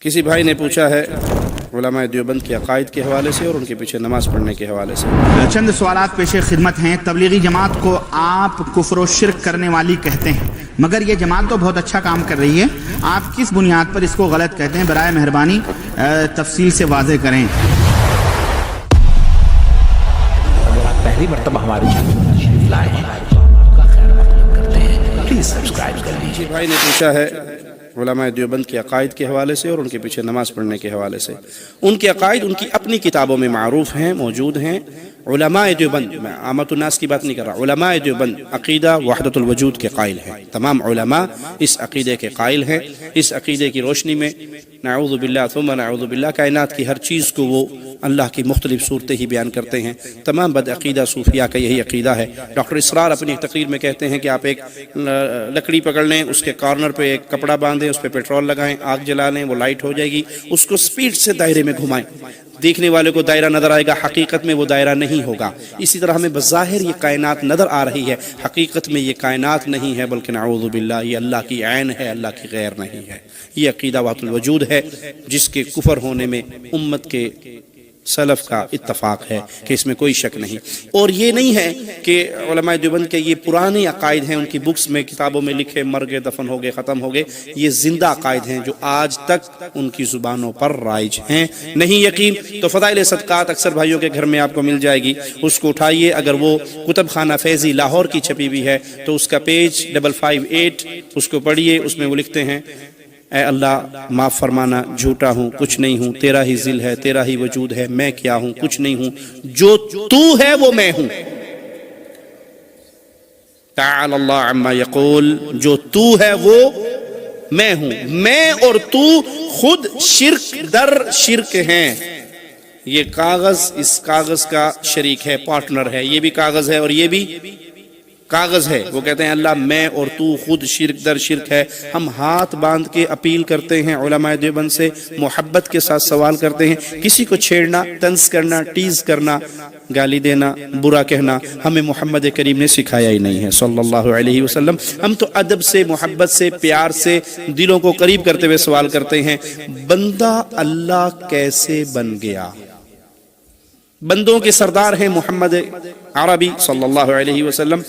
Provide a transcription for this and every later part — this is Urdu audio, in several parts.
کسی بھائی نے پوچھا ہے علماء دیوبند کے عقائد کے حوالے سے اور ان کے پیچھے نماز پڑھنے کے حوالے سے۔ چند سوالات پیش خدمت ہیں۔ تبلیغی جماعت کو آپ کفر و شرک کرنے والی کہتے ہیں، مگر یہ جماعت تو بہت اچھا کام کر رہی ہے، آپ کس بنیاد پر اس کو غلط کہتے ہیں؟ برائے مہربانی تفصیل سے واضح کریں۔ پہلی مرتبہ ہمارے چینل تشریف لائے ہیں، آپ کا خیر مقدم کرتے ہیں، پلیز سبسکرائب کر لیجیے۔ بھائی نے پوچھا ہے علماء دیوبند کے عقائد کے حوالے سے اور ان کے پیچھے نماز پڑھنے کے حوالے سے۔ ان کے عقائد ان کی اپنی کتابوں میں معروف ہیں، موجود ہیں۔ علماء دیوبند، میں عامت الناس کی بات نہیں کر رہا، علماء دیوبند عقیدہ وحدت الوجود کے قائل ہیں۔ تمام علماء اس عقیدے کے قائل ہیں۔ اس عقیدے کی روشنی میں نعوذ باللہ ثم نعوذ باللہ کائنات کی ہر چیز کو وہ اللہ کی مختلف صورتیں ہی بیان کرتے ہیں۔ تمام بد عقیدہ صوفیہ کا یہی عقیدہ ہے۔ ڈاکٹر اسرار اپنی ایک تقریر میں کہتے ہیں کہ آپ ایک لکڑی پکڑ لیں، اس کے کارنر پہ ایک کپڑا باندھیں، اس پہ پیٹرول لگائیں، آگ جلا لیں، وہ لائٹ ہو جائے گی، اس کو سپیڈ سے دائرے میں گھمائیں، دیکھنے والے کو دائرہ نظر آئے گا، حقیقت میں وہ دائرہ نہیں ہوگا۔ اسی طرح ہمیں بظاہر یہ کائنات نظر آ رہی ہے، حقیقت میں یہ کائنات نہیں ہے، بلکہ نعوذ باللہ یہ اللہ کی عین ہے، اللہ کی غیر نہیں ہے۔ یہ عقیدہ وحدت الوجود ہے، جس کے کفر ہونے میں امت کے سلف کا اتفاق ہے کہ اس میں کوئی شک نہیں۔ اور یہ نہیں ہے کہ علماء دیوبند کے یہ پرانے عقائد ہیں، ان کی بکس میں کتابوں میں لکھے، مر گئے، دفن ہو گئے، ختم ہو گئے۔ یہ زندہ عقائد ہیں جو آج تک ان کی زبانوں پر رائج ہیں۔ نہیں یقین تو فضائل صدقات اکثر بھائیوں کے گھر میں آپ کو مل جائے گی، اس کو اٹھائیے۔ اگر وہ کتب خانہ فیضی لاہور کی چھپی ہوئی ہے تو اس کا پیج 558 اس کو پڑھیے، اس میں وہ لکھتے ہیں: اے اللہ معاف فرمانا، جھوٹا ہوں، کچھ نہیں ہوں، تیرا ہی ذل ہے، تیرا ہی وجود ہے، میں کیا ہوں، کچھ نہیں ہوں، جو تو ہے وہ میں ہوں۔ تعالی اللہ عما یقول، جو تو ہے وہ میں ہوں۔ میں اور تو خود شرک در شرک ہیں۔ یہ کاغذ اس کاغذ کا شریک ہے، پارٹنر ہے، یہ بھی کاغذ ہے اور یہ بھی کاغذ ہے۔ وہ کہتے ہیں اللہ میں اور تو خود شرک در شرک ہے۔ ہم ہاتھ باندھ کے اپیل کرتے ہیں علماء دیوبند سے، محبت کے ساتھ سوال کرتے ہیں۔ کسی کو چھیڑنا، طنز کرنا، ٹیز کرنا، گالی دینا، برا کہنا ہمیں محمد کریم نے سکھایا ہی نہیں ہے صلی اللہ علیہ وسلم۔ ہم تو ادب سے، محبت سے، پیار سے، دلوں کو قریب کرتے ہوئے سوال کرتے ہیں، بندہ اللہ کیسے بن گیا؟ بندوں کے سردار ہیں محمد عربی صلی اللہ علیہ وسلم۔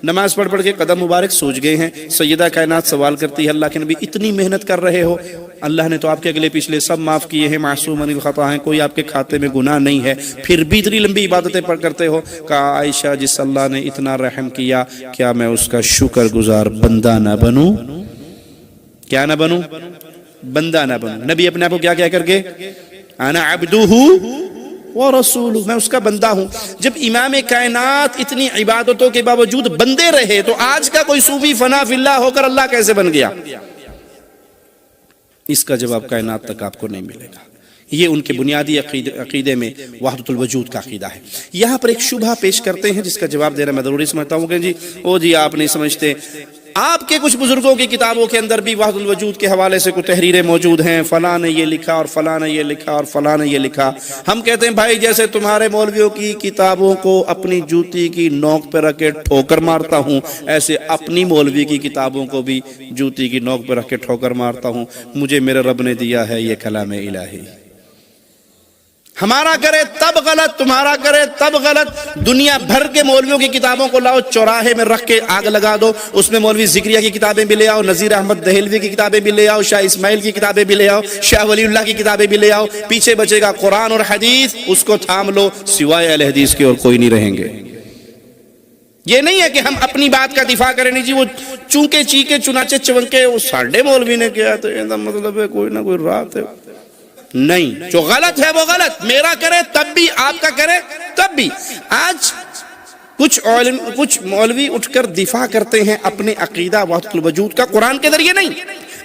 نماز پڑھ پڑھ کے قدم مبارک سوج گئے ہیں۔ سیدہ کائنات سوال کرتی ہے، اللہ کے نبی اتنی محنت کر رہے ہو، اللہ نے تو آپ کے اگلے پچھلے سب معاف کیے ہیں، معصوم عن الخطا ہیں، کوئی آپ کے کھاتے میں گناہ نہیں ہے، پھر بھی اتنی لمبی عبادتیں پڑھ کرتے ہو؟ کہا عائشہ جس اللہ نے اتنا رحم کیا، کیا میں اس کا شکر گزار بندہ نہ بنوں؟ کیا نہ بنوں؟ بندہ نہ بنوں۔ نبی اپنے آپ کو کیا کہہ کر کے، انا عبدہ ورسول، میں اس کا بندہ ہوں۔ جب امام کائنات اتنی عبادتوں کے باوجود بندے رہے تو آج کا کوئی صوفی فنا فی اللہ ہو کر اللہ کیسے بن گیا؟ اس کا جواب کائنات تک آپ کو نہیں ملے گا۔ یہ ان کے بنیادی عقیدے میں وحدت الوجود کا عقیدہ ہے۔ یہاں پر ایک شبہ پیش کرتے ہیں جس کا جواب دینا میں ضروری سمجھتا ہوں کہ جی آپ نہیں سمجھتے، آپ کے کچھ بزرگوں کی کتابوں کے اندر بھی وحدت الوجود کے حوالے سے کچھ تحریریں موجود ہیں، فلاں نے یہ لکھا اور فلاں نے یہ لکھا اور فلاں نے یہ لکھا۔ ہم کہتے ہیں بھائی جیسے تمہارے مولویوں کی کتابوں کو اپنی جوتی کی نوک پہ رکھ کے ٹھوکر مارتا ہوں، ایسے اپنی مولوی کی کتابوں کو بھی جوتی کی نوک پہ رکھ کے ٹھوکر مارتا ہوں۔ مجھے میرے رب نے دیا ہے یہ کلام الہی، ہمارا کرے تب غلط، تمہارا کرے تب غلط۔ دنیا بھر کے مولویوں کی کتابوں کو لاؤ، چوراہے میں رکھ کے آگ لگا دو، اس میں مولوی ذکریہ کی کتابیں بھی لے آؤ، نذیر احمد دہلوی کی کتابیں بھی لے آؤ، شاہ اسماعیل کی کتابیں بھی لے آؤ، شاہ ولی اللہ کی کتابیں بھی لے آؤ، پیچھے بچے گا قرآن اور حدیث، اس کو تھام لو، سوائے اہل حدیث کے اور کوئی نہیں رہیں گے۔ یہ نہیں ہے کہ ہم اپنی بات کا دفاع کریں، نہیں جی وہ چونکے چیکے چنانچہ چونکے وہ ساڑھے مولوی نے کیا تو مطلب ہے کوئی نہ کوئی رات ہے، نہیں، جو غلط ہے وہ غلط، میرا کرے تب بھی، آپ کا کرے تب بھی۔ آج کچھ مولوی اٹھ کر دفاع کرتے ہیں اپنے عقیدہ وحدت الوجود کا، قرآن کے ذریعے نہیں،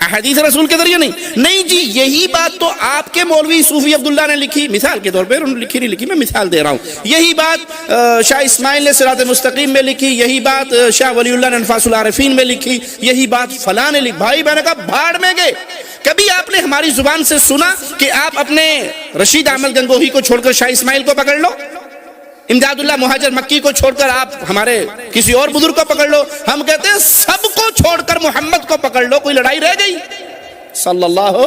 احادیث رسول کے ذریعے نہیں جی یہی بات تو آپ کے مولوی صوفی عبداللہ نے لکھی، مثال کے طور پہ انہوں نے لکھی نہیں لکھی، میں مثال دے رہا ہوں۔ یہی بات شاہ اسماعیل نے صراط مستقیم میں لکھی، یہی بات شاہ ولی اللہ نے انفاس العارفین میں لکھی، یہی بات فلاں نے لکھی۔ بھائی میں نے کہا بھاڑ میں گئے، کبھی آپ نے ہماری زبان سے سنا کہ آپ اپنے رشید احمد گنگوہی کو چھوڑ کر شاہ اسماعیل کو پکڑ لو، امداد اللہ مہاجر مکی کو چھوڑ کر آپ ہمارے کسی اور بزرگ کو پکڑ لو؟ ہم کہتے ہیں سب کو چھوڑ کر محمد کو پکڑ لو، کوئی لڑائی رہ گئی؟ صلی اللہ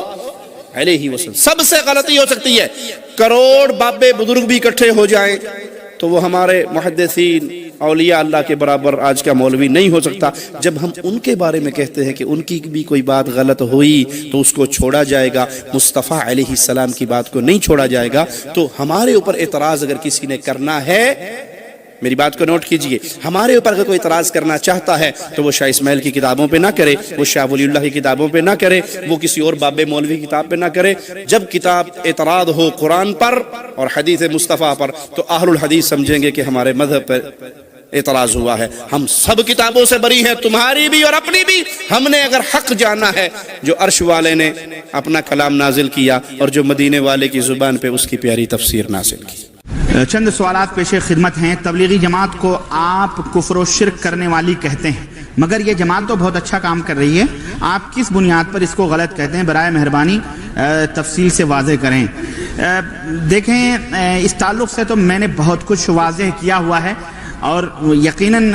علیہ وسلم. سب سے غلطی ہو سکتی ہے. کروڑ بابے بزرگ بھی اکٹھے ہو جائیں تو وہ ہمارے محدثین اولیاء اللہ کے برابر آج کا مولوی نہیں ہو سکتا. جب ہم ان کے بارے میں کہتے ہیں کہ ان کی بھی کوئی بات غلط ہوئی تو اس کو چھوڑا جائے گا, مصطفیٰ علیہ السلام کی بات کو نہیں چھوڑا جائے گا. تو ہمارے اوپر اعتراض اگر کسی نے کرنا ہے, میری بات کو نوٹ کیجئے, ہمارے اوپر اگر کوئی اعتراض کرنا چاہتا ہے تو وہ شاہ اسماعیل کی کتابوں پہ نہ کرے, وہ شاہ ولی اللہ کی کتابوں پہ نہ کرے, وہ کسی اور باب مولوی کی کتاب پہ نہ کرے. جب کتاب اعتراض ہو قرآن پر اور حدیث مصطفیٰ پر تو اہل الحدیث سمجھیں گے کہ ہمارے مذہب پر اعتراض ہوا ہے. ہم سب کتابوں سے بری ہیں, تمہاری بھی اور اپنی بھی. ہم نے اگر حق جانا ہے, جو عرش والے نے اپنا کلام نازل کیا اور جو مدینے والے کی زبان پہ اس کی پیاری تفسیر نازل کی. چند سوالات پیش خدمت ہیں. تبلیغی جماعت کو آپ کفر و شرک کرنے والی کہتے ہیں, مگر یہ جماعت تو بہت اچھا کام کر رہی ہے. آپ کس بنیاد پر اس کو غلط کہتے ہیں؟ برائے مہربانی تفصیل سے واضح کریں. دیکھیں, اس تعلق سے تو میں نے بہت کچھ واضح کیا ہوا ہے, اور یقیناً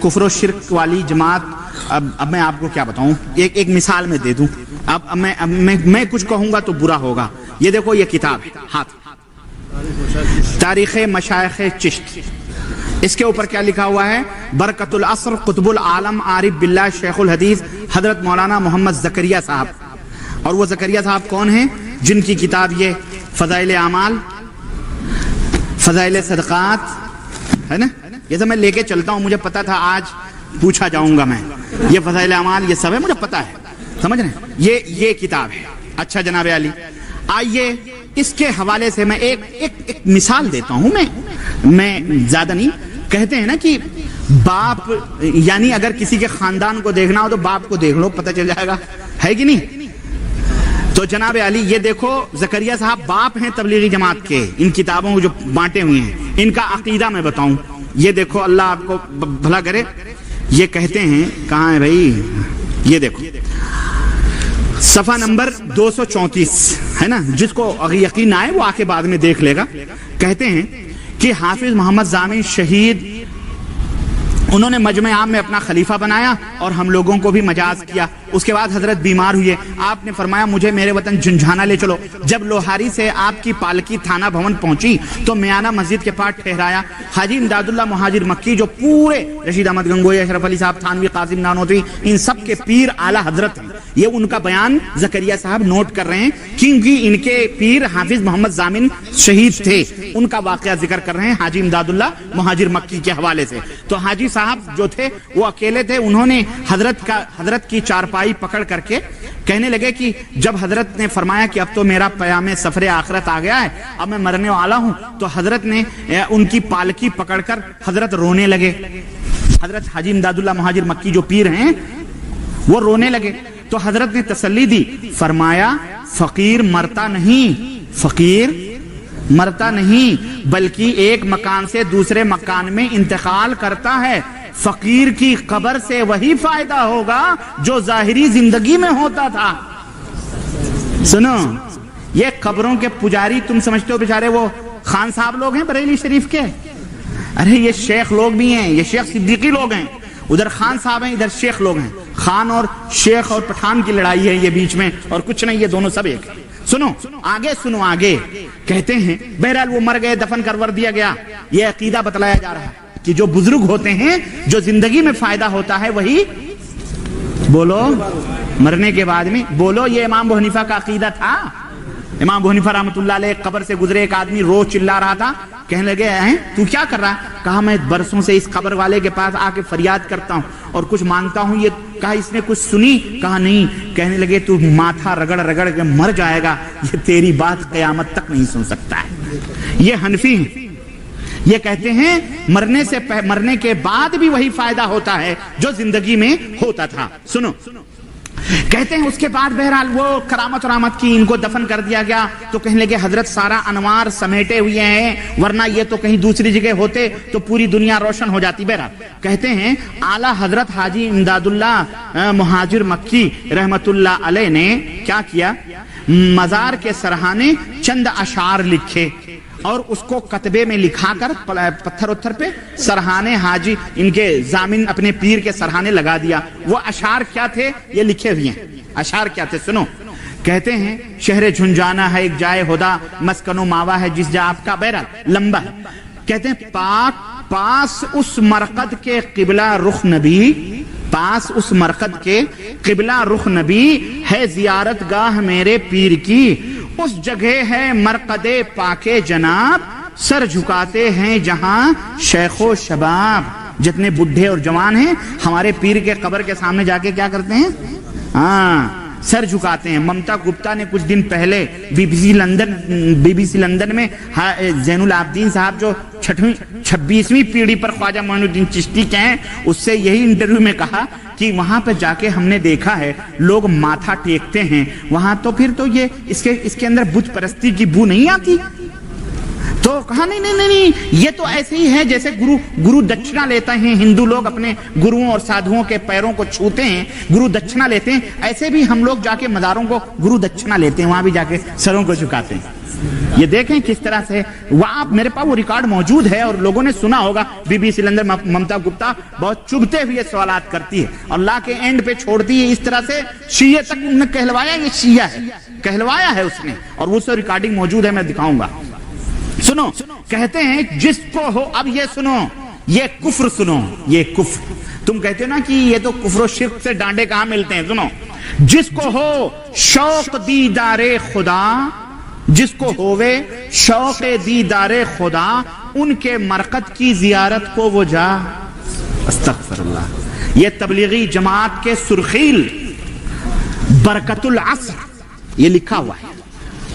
کفر و شرک والی جماعت, اب میں آپ کو کیا بتاؤں, ایک مثال میں دے دوں. اب میں کچھ کہوں گا تو برا ہوگا. یہ دیکھو, یہ کتاب ہاتھ, تاریخ مشائخ چشت, اس کے اوپر کیا لکھا ہوا ہے؟ برکت العصر قطب العالم عارف باللہ شیخ الحدیث حضرت مولانا محمد زکریا صاحب. اور وہ زکریا صاحب کون ہیں؟ جن کی کتاب یہ فضائل اعمال, فضائل صدقات ہے نا. یہ سب میں لے کے چلتا ہوں, مجھے پتا تھا آج پوچھا جاؤں گا میں. یہ فضائل اعمال یہ سب ہے, مجھے پتا ہے, سمجھ رہے ہیں؟ یہ کتاب ہے. اچھا جناب علی, آئیے اس کے حوالے سے میں ایک مثال دیتا ہوں. میں زیادہ نہیں. کہتے ہیں نا کہ باپ, یعنی اگر کسی کے خاندان کو دیکھنا ہو تو باپ کو دیکھ لو, پتہ چل جائے گا, ہے کہ نہیں؟ تو جناب علی یہ دیکھو, زکریا صاحب باپ ہیں تبلیغی جماعت کے. ان کتابوں کو جو بانٹے ہوئے ہیں, ان کا عقیدہ میں بتاؤں. یہ دیکھو, اللہ آپ کو بھلا کرے. یہ کہتے ہیں, کہاں ہے بھائی, یہ دیکھو صفحہ نمبر 234 ہے نا, جس کو اگر یقین آئے وہ آ کے بعد میں دیکھ لے گا. کہتے ہیں کہ حافظ محمد ضامن شہید, انہوں نے مجمع عام میں اپنا خلیفہ بنایا اور ہم لوگوں کو بھی مجاز کیا. اس کے بعد حضرت بیمار ہوئے, آپ نے فرمایا مجھے میرے وطن جھنجھانا لے چلو. جب لوہاری سے آپ کی پالکی تھانہ بھون پہنچی تو میانہ مسجد کے پاس ٹھہرایا. حاجی امداد اللہ مہاجر مکی, جو پورے رشید احمد گنگوئی, اشرف علی صاحب تھانوی, قاسم نانوتوی, ان سب کے پیر اعلیٰ حضرت ہیں. یہ ان کا بیان زکریا صاحب نوٹ کر رہے ہیں, کیونکہ ان کے پیر حافظ محمد ضامن شہید تھے. ان کا واقعہ ذکر کر رہے ہیں حاجی امداد اللہ مہاجر مکی کے حوالے سے. تو حاجی صاحب جو تھے وہ اکیلے تھے. انہوں نے حضرت کی چارپائی پکڑ کر کے کہنے لگے کہ جب حضرت نے فرمایا کہ اب تو میرا پیام سفر آخرت آ گیا ہے, اب میں مرنے والا ہوں, تو حضرت نے ان کی پالکی پکڑ کر حضرت رونے لگے. حضرت حاجی امداد اللہ مہاجر مکی جو پیر ہیں وہ رونے لگے. تو حضرت نے تسلی دی, فرمایا فقیر مرتا نہیں, فقیر مرتا نہیں, بلکہ ایک مکان سے دوسرے مکان میں انتقال کرتا ہے. فقیر کی قبر سے وہی فائدہ ہوگا جو ظاہری زندگی میں ہوتا تھا. سنو, یہ قبروں کے پجاری تم سمجھتے ہو بیچارے وہ خان صاحب لوگ ہیں بریلی شریف کے؟ ارے یہ شیخ لوگ بھی ہیں, یہ شیخ صدیقی لوگ ہیں. ادھر خان صاحب ہیں, ادھر شیخ لوگ ہیں. خان اور شیخ اور پٹھان کی لڑائی ہے یہ بیچ میں, اور کچھ نہیں, یہ دونوں سب ایک. سنو آگے کہتے ہیں بہرحال وہ مر گئے, دفن کرور دیا گیا. یہ عقیدہ بتلایا جا رہا ہے کہ جو بزرگ ہوتے ہیں, جو زندگی میں فائدہ ہوتا ہے وہی بولو مرنے کے بعد میں بولو. یہ امام ابو حنیفہ کا عقیدہ تھا. امام ابو حنیفہ رحمۃ اللہ علیہ قبر سے گزرے, ایک آدمی روز چلا رہا تھا. کہنے لگے ہیں تو کیا کر رہا ہے؟ کہا میں برسوں سے اس قبر والے کے پاس آ کے فریاد کرتا ہوں اور کچھ مانگتا ہوں. یہ کہا اس نے کچھ سنی؟ کہا نہیں. کہنے لگے تو ماتھا رگڑ کے مر جائے گا, یہ تیری بات قیامت تک نہیں سن سکتا ہے. یہ حنفی ہیں, یہ کہتے ہیں مرنے کے بعد بھی وہی فائدہ ہوتا ہے جو زندگی میں ہوتا تھا. سنو, کہتے ہیں اس کے بعد بہرحال وہ کرامت کی, ان کو دفن کر دیا گیا. تو کہنے لگے حضرت سارا انوار سمیٹے ہوئے ہیں, ورنہ یہ تو کہیں دوسری جگہ ہوتے تو پوری دنیا روشن ہو جاتی. بہرحال کہتے ہیں اعلیٰ حضرت حاجی امداد اللہ مہاجر مکی رحمت اللہ علیہ نے کیا کیا, مزار کے سرہانے چند اشعار لکھے اور اس کو کتبے میں لکھا کر پتھر پہ سرہانے حاجی ان کے ضامن اپنے پیر کے سرہانے لگا دیا. وہ اشعار کیا تھے یہ لکھے ہوئے ہیں. اشعار کیا تھے سنو, کہتے ہیں شہر جھنجھانا ہے ایک جائے ہدا، مسکن و ماوا ہے جس جا آپ کا، بہرحال لمبا ہے. کہتے ہیں پاس اس مرقد کے قبلہ رخ نبی، پاس اس مرقد کے قبلہ رخ نبی ہے زیارت گاہ میرے پیر کی، اس جگہ ہے مرقد پاک جناب، سر جھکاتے ہیں جہاں شیخ و شباب. جتنے بڈھے اور جوان ہیں ہمارے پیر کے قبر کے سامنے جا کے کیا کرتے ہیں؟ سر جھکاتے ہیں. ممتا گپتا نے کچھ دن پہلے بی بی سی لندن میں زین العابدین صاحب جو 26ویں پیڑھی پر خواجہ معین الدین چشتی کے ہیں، اس سے یہی انٹرویو میں کہا کہ وہاں پہ جا کے ہم نے دیکھا ہے لوگ ماتھا ٹیکتے ہیں وہاں، تو پھر تو یہ اس کے اندر بت پرستی کی بو نہیں آتی؟ تو کہا نہیں، یہ تو ایسے ہی ہے جیسے گرو دکشنا لیتے ہیں ہندو لوگ، اپنے گروؤں اور سادھوؤں کے پیروں کو چھوتے ہیں، گرو دکشنا لیتے ہیں، ایسے بھی ہم لوگ جا کے مزاروں کو گرو دکشنا لیتے ہیں، وہاں بھی جا کے سروں کو جھکاتے ہیں. یہ دیکھیں کس طرح سے وہاں میرے پاس وہ ریکارڈ موجود ہے اور لوگوں نے سنا ہوگا. B B C London Mamta Gupta بہت چبھتے ہوئے سوالات کرتی ہے اور لا کے اینڈ پہ چھوڑتی ہے اس طرح سے. شیعہ تک نے کہلوایا یہ شیعہ ہے، کہلوایا ہے اس نے، اور وہ سے ریکارڈنگ موجود ہے، میں دکھاؤں گا. سنو، کہتے ہیں جس کو ہو، اب یہ سنو، یہ کفر سنو، یہ کفر. تم کہتے ہو نا کہ یہ تو کفر و شرک سے ڈانڈے کہاں ملتے ہیں. سنو، جس کو ہو شوق دیدار خدا، جس کو ہووے شوق دیدار خدا، ان کے مرقد کی زیارت کو وہ جا. استغفر اللہ. یہ تبلیغی جماعت کے سرخیل برکت العصر یہ لکھا ہوا ہے.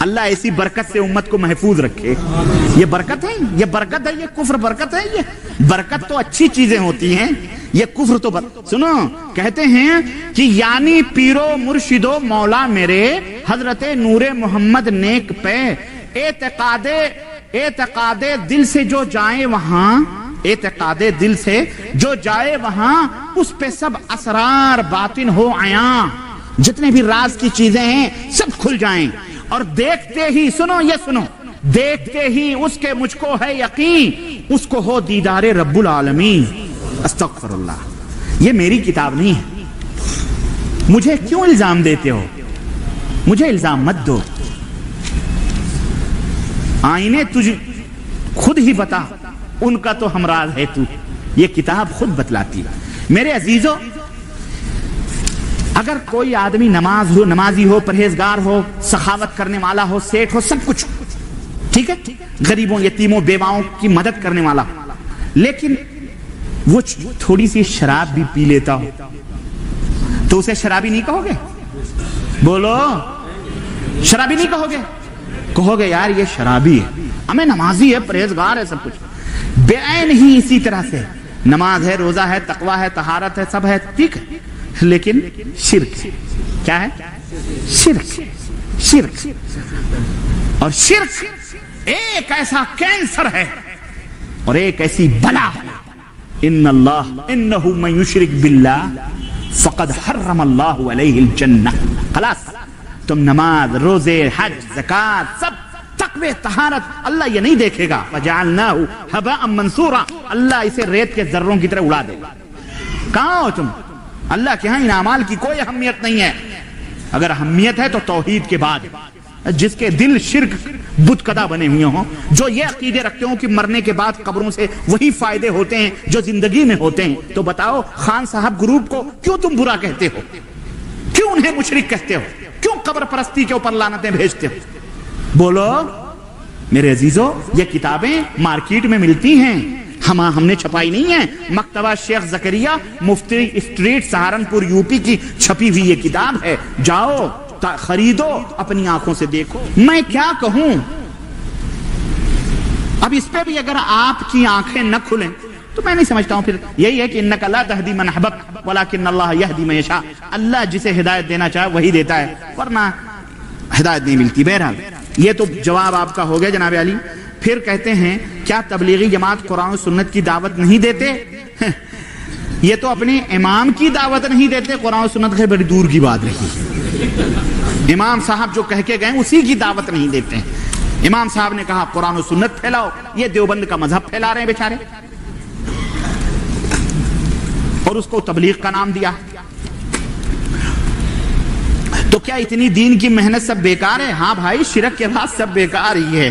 اللہ ایسی برکت سے امت کو محفوظ رکھے. یہ برکت ہے، یہ برکت ہے، یہ کفر برکت ہے. یہ برکت تو اچھی چیزیں ہوتی ہیں، یہ کفر تو سنو، کہتے ہیں کہ یعنی پیرو مرشدو مولا میرے حضرت نور محمد نیک پہ، اعتقاد دل سے جو جائے وہاں، اعتقاد دل سے جو جائے وہاں، اس پہ سب اسرار باطن ہو عیاں. جتنے بھی راز کی چیزیں ہیں سب کھل جائیں. اور دیکھتے ہی، سنو یہ سنو، دیکھتے ہی اس کے مجھ کو ہے یقین، اس کو ہو دیدار رب العالمین. استغفر اللہ. یہ میری کتاب نہیں ہے. مجھے کیوں الزام دیتے ہو؟ مجھے الزام مت دو. آئینے تجھ خود ہی بتا، ان کا تو ہمراز ہے تو. یہ کتاب خود بتلاتی. میرے عزیزو، اگر کوئی آدمی نمازی ہو، پرہیزگار ہو، سخاوت کرنے والا ہو، سیٹھ ہو، سب کچھ ٹھیک ہے، غریبوں یتیموں بیواؤں کی مدد کرنے والا، لیکن وہ تھوڑی سی شراب بھی پی لیتا ہو تو اسے شرابی نہیں کہو گے؟ بولو، شرابی نہیں کہو گے؟ کہو گے یار یہ شرابی ہے، ہمیں نمازی ہے، پرہیزگار ہے، سب کچھ. بے عین ہی اسی طرح سے نماز ہے، روزہ ہے، تقوی ہے، طہارت ہے، سب ہے، ٹھیک ہے، لیکن شرک. کیا ہے؟ شرک. شرک. اور شرک ایک ایسا کینسر ہے اور ایک ایسی بلا. انہو من یشرک باللہ فقد حرم اللہ علیہ الجنہ. خلاص، تم نماز، روزے، حج، زکاة، سب تقوی، طہارت، اللہ یہ نہیں دیکھے گا. وجعلناہ ھباء منثورا، اللہ اسے ریت کے ذروں کی طرح اڑا دے گا. کہاں ہو تم؟ اللہ کے ہاں ان اعمال کی کوئی اہمیت نہیں ہے. اگر اہمیت ہے تو توحید کے بعد. جس کے دل شرک بت قدا بنے ہوئے ہوں، جو یہ عقیدے رکھتے ہوں کہ مرنے کے بعد قبروں سے وہی فائدے ہوتے ہیں جو زندگی میں ہوتے ہیں، تو بتاؤ خان صاحب گروپ کو کیوں تم برا کہتے ہو؟ کیوں انہیں مشرک کہتے ہو؟ کیوں قبر پرستی کے اوپر لعنتیں بھیجتے ہو؟ بولو میرے عزیزو، یہ کتابیں مارکیٹ میں ملتی ہیں، ہم نے چھپائی نہیں ہے. مکتبہ شیخ زکریا مفتی اسٹریٹ سہارنپور یوپی کی چھپی ہوئی یہ کتاب ہے. جاؤ خریدو، اپنی آنکھوں سے دیکھو. میں کیا کہوں؟ اب اس پہ بھی اگر آپ کی آنکھیں نہ کھلیں تو میں نہیں سمجھتا ہوں. پھر یہی ہے کہ انک لا تہدی من احببت ولکن اللہ یہدی من یشاء. اللہ جسے ہدایت دینا چاہے وہی دیتا ہے، ورنہ ہدایت نہیں ملتی. بہرحال یہ تو جواب آپ کا ہو گیا جناب علی. پھر کہتے ہیں کیا تبلیغی جماعت قرآن و سنت کی دعوت نہیں دیتے؟ یہ تو اپنے امام کی دعوت نہیں دیتے، قرآن و سنت سے بڑی دور کی بات رہی. امام صاحب جو کہہ کے گئے اسی کی دعوت نہیں دیتے. امام صاحب نے کہا قرآن و سنت پھیلاؤ، یہ دیوبند کا مذہب پھیلا رہے ہیں بیچارے، اور اس کو تبلیغ کا نام دیا. تو کیا اتنی دین کی محنت سب بیکار ہے؟ ہاں بھائی، شرک کے بعد سب بیکار ہی ہے.